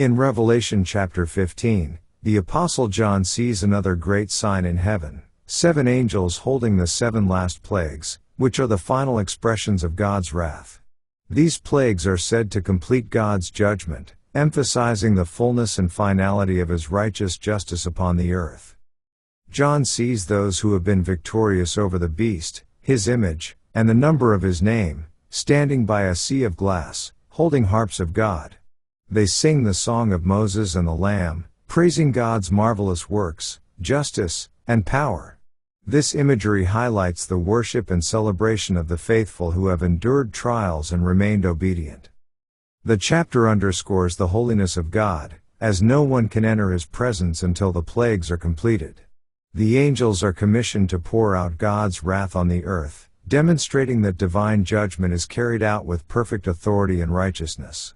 In Revelation chapter 15, the Apostle John sees another great sign in heaven, 7 angels holding the 7 last plagues, which are the final expressions of God's wrath. These plagues are said to complete God's judgment, emphasizing the fullness and finality of His righteous justice upon the earth. John sees those who have been victorious over the beast, his image, and the number of his name, standing by a sea of glass, holding harps of God. They sing the song of Moses and the Lamb, praising God's marvelous works, justice, and power. This imagery highlights the worship and celebration of the faithful who have endured trials and remained obedient. The chapter underscores the holiness of God, as no one can enter His presence until the plagues are completed. The angels are commissioned to pour out God's wrath on the earth, demonstrating that divine judgment is carried out with perfect authority and righteousness.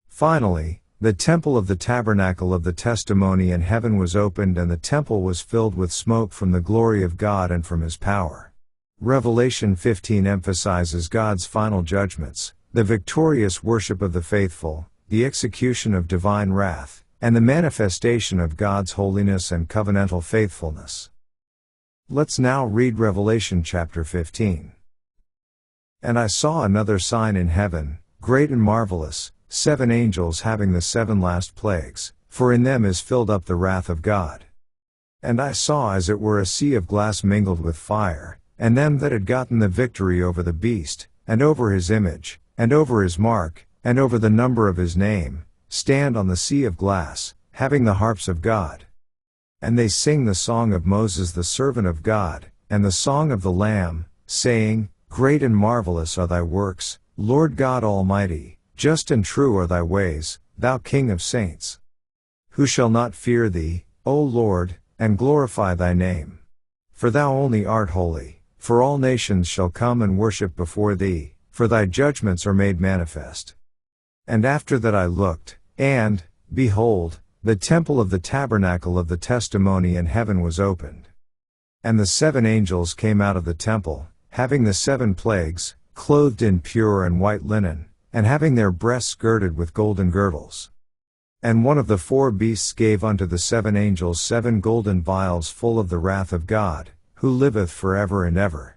Finally, the temple of the tabernacle of the testimony in heaven was opened, and the temple was filled with smoke from the glory of God and from His power. Revelation 15 emphasizes God's final judgments, the victorious worship of the faithful, the execution of divine wrath, and the manifestation of God's holiness and covenantal faithfulness. Let's now read Revelation chapter 15. And I saw another sign in heaven, great and marvelous, 7 angels having the 7 last plagues, for in them is filled up the wrath of God. And I saw as it were a sea of glass mingled with fire, and them that had gotten the victory over the beast, and over his image, and over his mark, and over the number of his name, stand on the sea of glass, having the harps of God. And they sing the song of Moses the servant of God, and the song of the Lamb, saying, Great and marvelous are thy works, Lord God Almighty. Just and true are thy ways, thou King of saints. Who shall not fear thee, O Lord, and glorify thy name? For thou only art holy, for all nations shall come and worship before thee, for thy judgments are made manifest. And after that I looked, and, behold, the temple of the tabernacle of the testimony in heaven was opened. And the 7 angels came out of the temple, having the 7 plagues, clothed in pure and white linen, and having their breasts girded with golden girdles. And one of the 4 beasts gave unto the 7 angels 7 golden vials full of the wrath of God, who liveth forever and ever.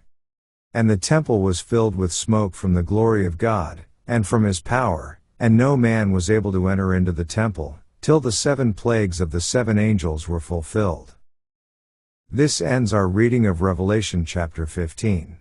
And the temple was filled with smoke from the glory of God, and from His power, and no man was able to enter into the temple, till the 7 plagues of the 7 angels were fulfilled. This ends our reading of Revelation chapter 15.